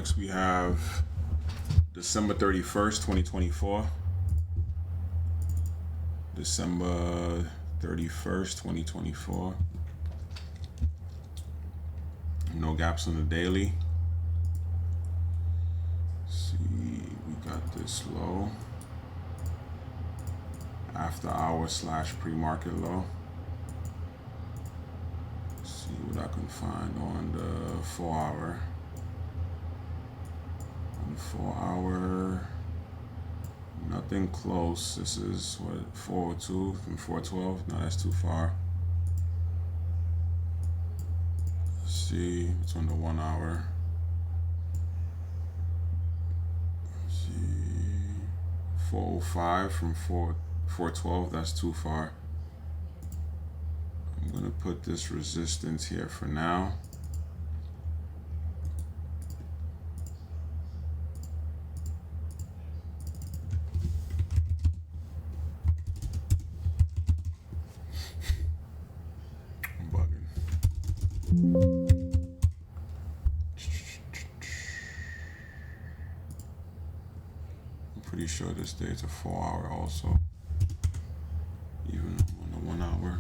Next we have December 31st, 2024. December 31st, 2024. No gaps on the daily. Let's see, we got this low. After hour / pre-market low. Let's see what I can find on the 4 hour. On the 4 hour, nothing close. This is what, 402 from 412? No, that's too far. Let's see, it's on the 1 hour. Let's see, 405 from 412, that's too far. I'm gonna put this resistance here for now. I'm bugging. I'm pretty sure this day it's a 4 hour also. Even on the 1 hour.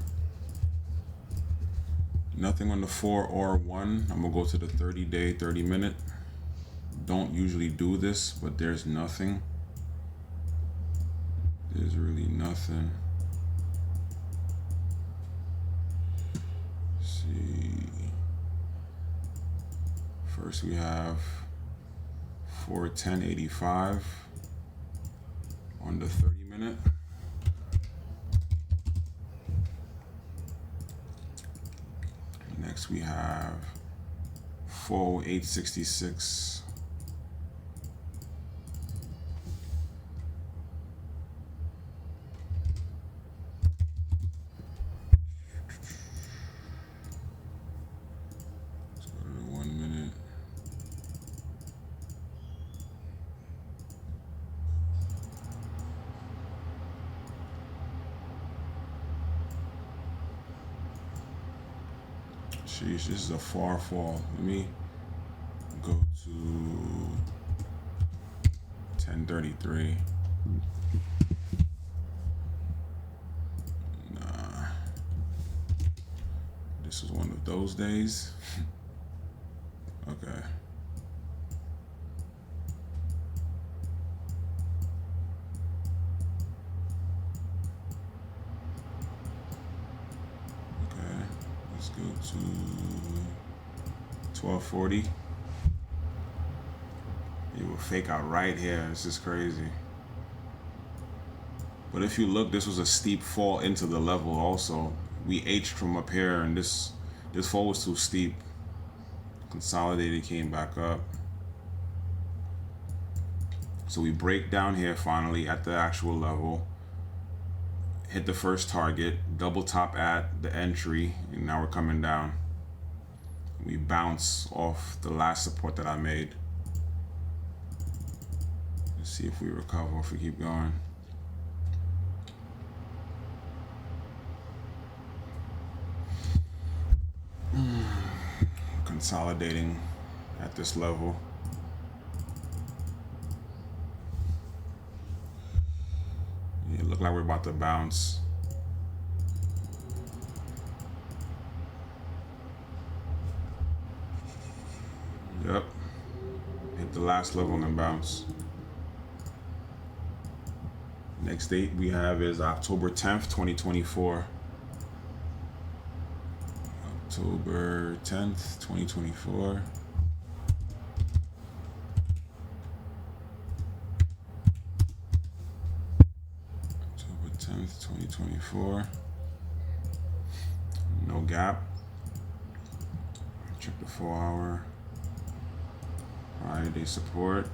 Nothing on the 4 or 1. I'm gonna go to the 30-day, 30-minute. Don't usually do this, but there's nothing. There's really nothing. Let's see. First we have 410.85 on the 30-minute. Next we have 408.66. Let's go to the 1 minute. Sheesh, this is a far fall. Let me go to 1033. Nah. This was one of those days. Okay. Let's go to 1240. It will fake out right here. This is crazy. But if you look, this was a steep fall into the level also. We H'd from up here, and this fall was too steep. Consolidated, came back up. So we break down here finally at the actual level. Hit the first target, double top at the entry, and now we're coming down. We bounce off the last support that I made. Let's see if we recover, if we keep going. Consolidating at this level. It look like we're about to bounce. Yep. Hit the last level and then bounce. Next date we have is October 10th, 2024. October 10th, 2024. October 10th, 2024. No gap. Check the 4 hour. Friday support.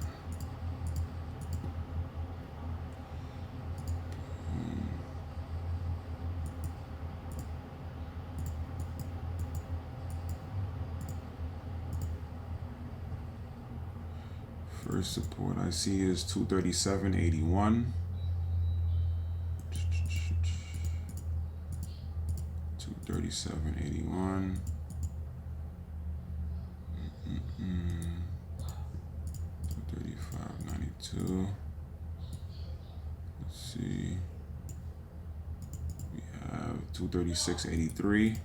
First support I see is 237.81. 237.81. 2. Let's see. We have 236.83.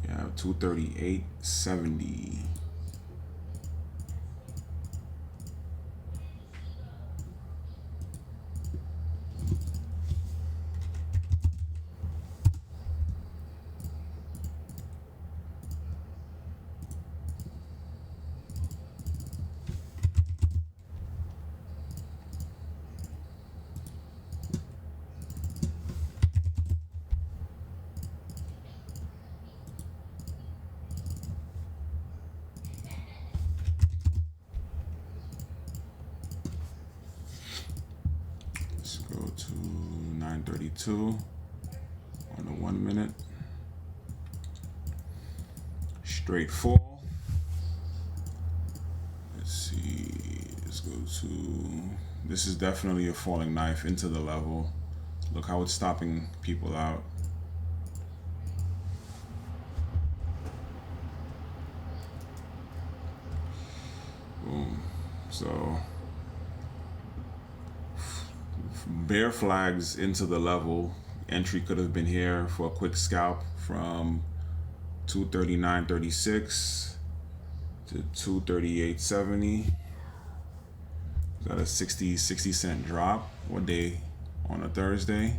We have 238.70. Let's go to 932 on the 1 minute. Straight fall. Let's see. Let's go to. This is definitely a falling knife into the level. Look how it's stopping people out. Boom. So bear flags into the level. Entry could have been here for a quick scalp from 239.36 to 238.70. Got a 60 cent drop. What day? On a Thursday.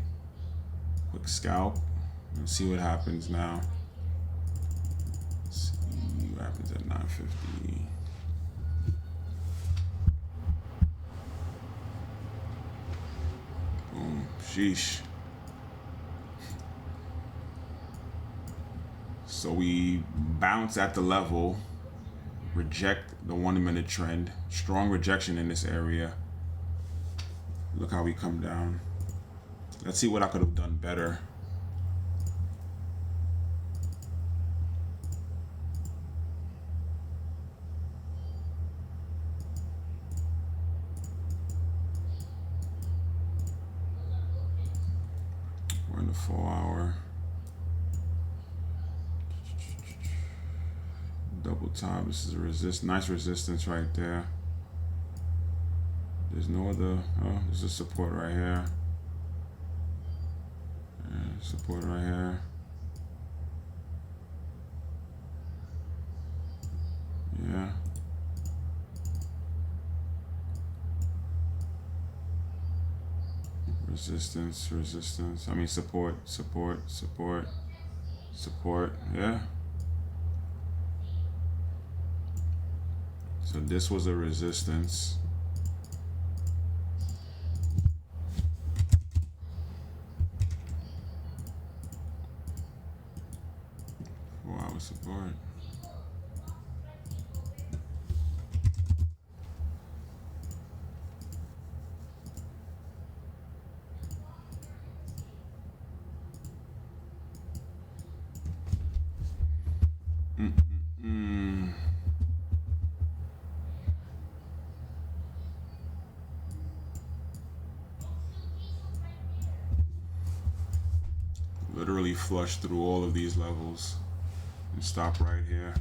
Quick scalp. Let's see what happens now. Let's see what happens at 9:50. Boom. Sheesh. So we bounce at the level, reject the 1 minute trend. Strong rejection in this area. Look how we come down. Let's see what I could have done better. We're in the 4 hour. Double top. This is a nice resistance right there. There's no other. Oh, there's a support right here. Support right here. Yeah. Resistance. I mean support. Yeah. So this was a resistance. Wow, support. Literally flush through all of these levels and stop right here.